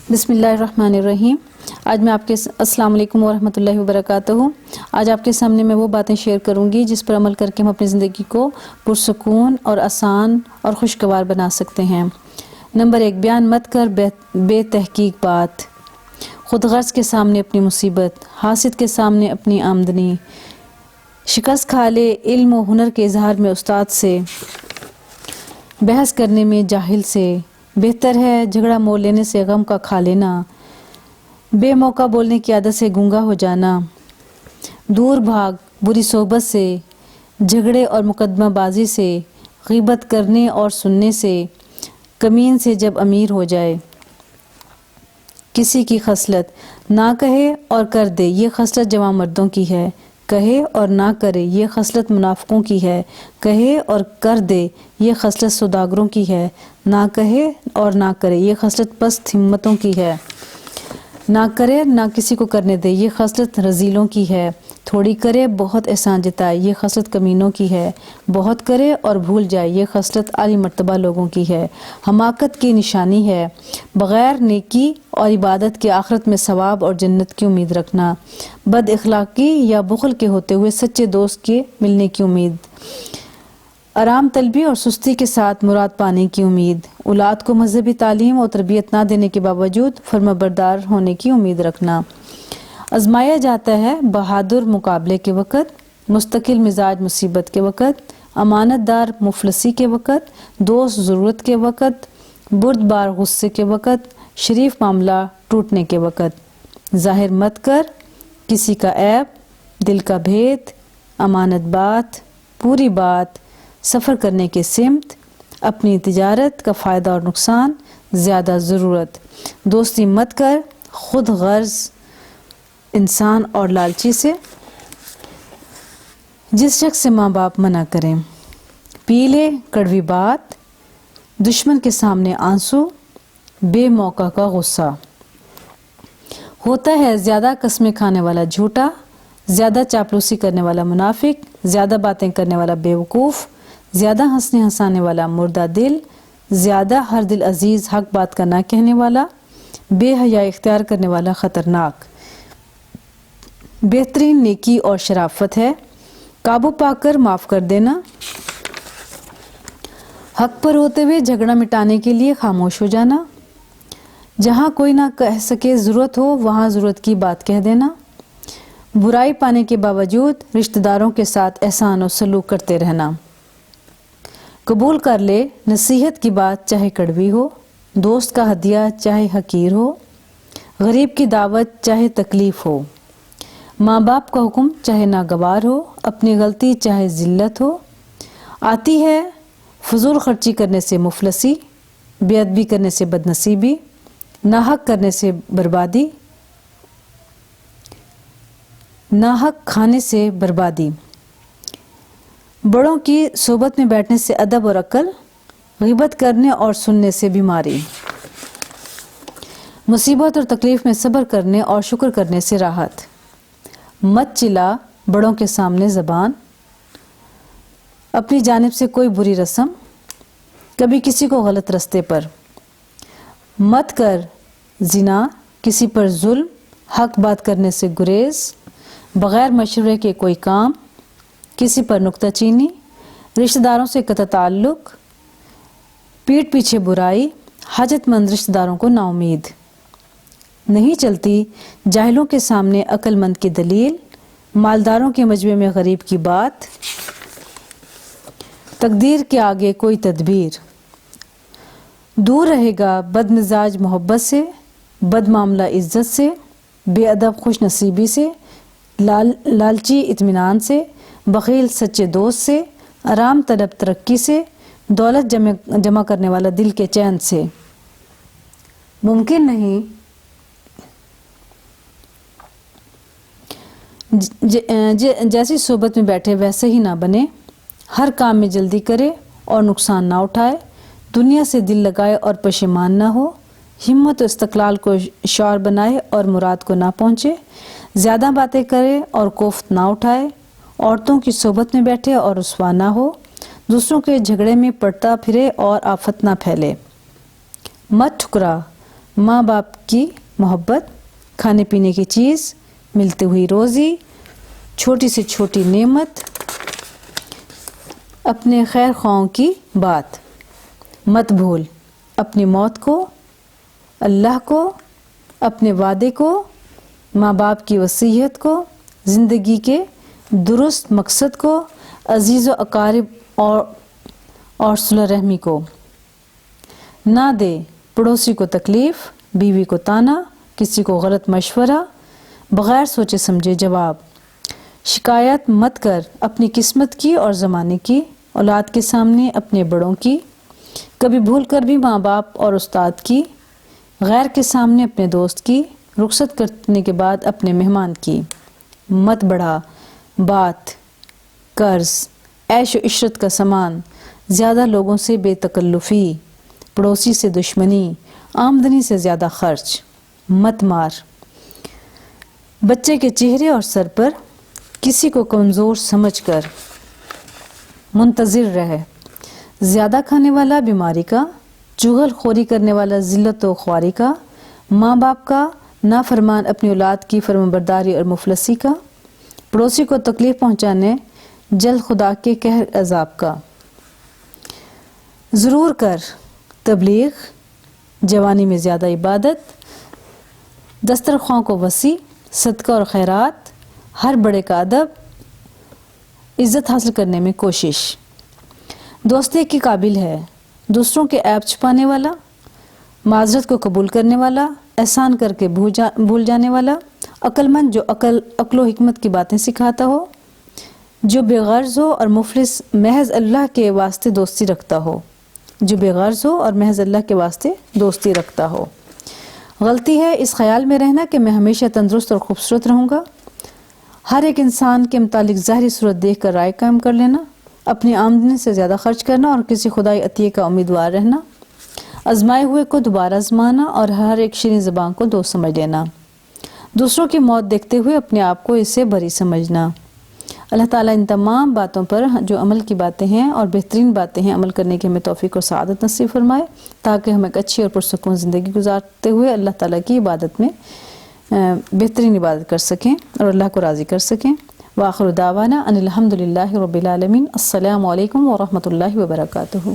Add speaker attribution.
Speaker 1: بسم اللہ الرحمن الرحیم۔ آج میں آپ کے السلام علیکم ورحمۃ اللہ وبرکاتہ۔ آج آپ کے سامنے میں وہ باتیں شیئر کروں گی جس پر عمل کر کے ہم اپنی زندگی کو پرسکون اور آسان اور خوشگوار بنا سکتے ہیں۔ نمبر 1، بیان مت کر بے تحقیق بات۔ خود غرض کے سامنے اپنی مصیبت، حاسد کے سامنے اپنی آمدنی، شکست کھا لے علم و ہنر کے اظہار میں استاد سے، بحث کرنے میں جاہل سے، بہتر ہے جھگڑا مول لینے سے غم کا کھا لینا، بے موقع بولنے کی عادت سے گونگا ہو جانا، دور بھاگ بری صحبت سے، جھگڑے اور مقدمہ بازی سے، غیبت کرنے اور سننے سے، کمین سے جب امیر ہو جائے۔ کسی کی خصلت نہ کہے اور کر دے، یہ خصلت جوان مردوں کی ہے، کہے اور نہ کرے یہ خصلت منافقوں کی ہے، کہے اور کر دے یہ خصلت سوداگروں کی ہے، نہ کہے اور نہ کرے یہ خصلت پست ہمتوں کی ہے، نہ کرے نہ کسی کو کرنے دے یہ خصلت رذیلوں کی ہے، تھوڑی کرے بہت احسان جتائے یہ خصلت کمینوں کی ہے، بہت کرے اور بھول جائے یہ خصلت عالی مرتبہ لوگوں کی ہے، حماقت کی نشانی ہے بغیر نیکی اور عبادت کے آخرت میں ثواب اور جنت کی امید رکھنا، بد اخلاقی یا بخل کے ہوتے ہوئے سچے دوست کے ملنے کی امید، آرام طلبی اور سستی کے ساتھ مراد پانے کی امید، اولاد کو مذہبی تعلیم اور تربیت نہ دینے کے باوجود فرمانبردار ہونے کی امید رکھنا، آزمایا جاتا ہے بہادر مقابلے کے وقت، مستقل مزاج مصیبت کے وقت، امانت دار مفلسی کے وقت، دوست ضرورت کے وقت، بردبار غصے کے وقت، شریف معاملہ ٹوٹنے کے وقت، ظاہر مت کر کسی کا عیب، دل کا بھید، امانت بات، پوری بات، سفر کرنے کے سمت، اپنی تجارت کا فائدہ اور نقصان، زیادہ ضرورت، دوستی مت کر خود غرض انسان اور لالچی سے، جس شخص سے ماں باپ منع کریں، پی لے کڑوی بات، دشمن کے سامنے آنسو، بے موقع کا غصہ، ہوتا ہے زیادہ قسمیں کھانے والا جھوٹا، زیادہ چاپلوسی کرنے والا منافق، زیادہ باتیں کرنے والا بیوقوف، زیادہ ہنسنے ہنسانے والا مردہ دل، زیادہ ہر دل عزیز حق بات کا نہ کہنے والا، بے حیا اختیار کرنے والا خطرناک۔ بہترین نیکی اور شرافت ہے قابو پا کر معاف کر دینا، حق پر ہوتے ہوئے جھگڑا مٹانے کے لیے خاموش ہو جانا، جہاں کوئی نہ کہہ سکے ضرورت ہو وہاں ضرورت کی بات کہہ دینا، برائی پانے کے باوجود رشتہ داروں کے ساتھ احسان و سلوک کرتے رہنا، قبول کر لے نصیحت کی بات چاہے کڑوی ہو، دوست کا ہدیہ چاہے حقیر ہو، غریب کی دعوت چاہے تکلیف ہو، ماں باپ کا حکم چاہے ناگوار ہو، اپنی غلطی چاہے ذلت ہو، آتی ہے فضول خرچی کرنے سے مفلسی، بے ادبی کرنے سے بدنصیبی، ناحق کرنے سے بربادی، ناحق کھانے سے بربادی، بڑوں کی صحبت میں بیٹھنے سے ادب اور عقل، غیبت کرنے اور سننے سے بیماری، مصیبت اور تکلیف میں صبر کرنے اور شکر کرنے سے راحت، مت چلا بڑوں کے سامنے زبان، اپنی جانب سے کوئی بری رسم، کبھی کسی کو غلط رستے پر، مت کر زنا، کسی پر ظلم، حق بات کرنے سے گریز، بغیر مشورے کے کوئی کام، کسی پر نکتہ چینی، رشتہ داروں سے قطع تعلق، پیٹھ پیچھے برائی، حاجت مند رشتہ داروں کو نا امید، نہیں چلتی جاہلوں کے سامنے عقل مند کی دلیل، مالداروں کے مجمع میں غریب کی بات، تقدیر کے آگے کوئی تدبیر، دور رہے گا بد مزاج محبت سے، بد معاملہ عزت سے، بے ادب خوش نصیبی سے، لالچی اطمینان سے، بخیل سچے دوست سے، آرام طلب ترقی سے، دولت جمع کرنے والا دل کے چین سے۔ ممکن نہیں جیسی صحبت میں بیٹھے ویسے ہی نہ بنے، ہر کام میں جلدی کرے اور نقصان نہ اٹھائے، دنیا سے دل لگائے اور پشیمان نہ ہو، ہمت و استقلال کو شعار بنائے اور مراد کو نہ پہنچے، زیادہ باتیں کرے اور کوفت نہ اٹھائے، عورتوں کی صحبت میں بیٹھے اور رسوا نہ ہو، دوسروں کے جھگڑے میں پڑتا پھرے اور آفت نہ پھیلے، مت ٹھکرا ماں باپ کی محبت، کھانے پینے کی چیز، ملتی ہوئی روزی، چھوٹی سے چھوٹی نعمت، اپنے خیر خواہوں کی بات۔ مت بھول اپنی موت کو، اللہ کو، اپنے وعدے کو، ماں باپ کی وصیت کو، زندگی کے درست مقصد کو، عزیز و اقارب اور صلہ رحمی کو۔ نہ دے پڑوسی کو تکلیف، بیوی کو تانا، کسی کو غلط مشورہ، بغیر سوچے سمجھے جواب۔ شکایت مت کر اپنی قسمت کی اور زمانے کی، اولاد کے سامنے اپنے بڑوں کی، کبھی بھول کر بھی ماں باپ اور استاد کی، غیر کے سامنے اپنے دوست کی، رخصت کرنے کے بعد اپنے مہمان کی۔ مت بڑھا بات، قرض، عیش و عشرت کا سامان، زیادہ لوگوں سے بے تکلفی، پڑوسی سے دشمنی، آمدنی سے زیادہ خرچ۔ مت مار بچے کے چہرے اور سر پر، کسی کو کمزور سمجھ کر منتظر رہے۔ زیادہ کھانے والا بیماری کا، چغل خوری کرنے والا ذلت و خواری کا، ماں باپ کا، نافرمان اپنی اولاد کی فرمانبرداری اور مفلسی کا، پڑوسی کو تکلیف پہنچانے جلد خدا کے قہر عذاب کا۔ ضرور کر تبلیغ، جوانی میں زیادہ عبادت، دسترخواں کو وسیع، صدقہ اور خیرات، ہر بڑے کا ادب، عزت حاصل کرنے میں کوشش۔ دوستی کی قابل ہے، دوسروں کے عیب چھپانے والا، معذرت کو قبول کرنے والا، احسان کر کے بھول جانے والا، عقل مند جو عقل و حکمت کی باتیں سکھاتا ہو، جو بے غرض ہو اور مفلس محض اللہ کے واسطے دوستی رکھتا ہو، جو بے غرض ہو اور محض اللہ کے واسطے دوستی رکھتا ہو۔ غلطی ہے اس خیال میں رہنا کہ میں ہمیشہ تندرست اور خوبصورت رہوں گا، ہر ایک انسان کے متعلق ظاہری صورت دیکھ کر رائے قائم کر لینا، اپنی آمدنی سے زیادہ خرچ کرنا اور کسی خدائی عطیے کا امیدوار رہنا، آزمائے ہوئے کو دوبارہ آزمانا اور ہر ایک شیریں زبان کو دوست سمجھ لینا، دوسروں کی موت دیکھتے ہوئے اپنے آپ کو اس سے بری سمجھنا۔ اللہ تعالیٰ ان تمام باتوں پر جو عمل کی باتیں ہیں اور بہترین باتیں ہیں عمل کرنے کی ہمیں توفیق اور سعادت نصیب فرمائے، تاکہ ہم ایک اچھی اور پرسکون زندگی گزارتے ہوئے اللہ تعالیٰ کی عبادت میں بہترین عبادت کر سکیں اور اللہ کو راضی کر سکیں۔ وآخر دعوانا ان الحمد للہ رب العالمین۔ السلام علیکم ورحمۃ اللہ وبرکاتہ۔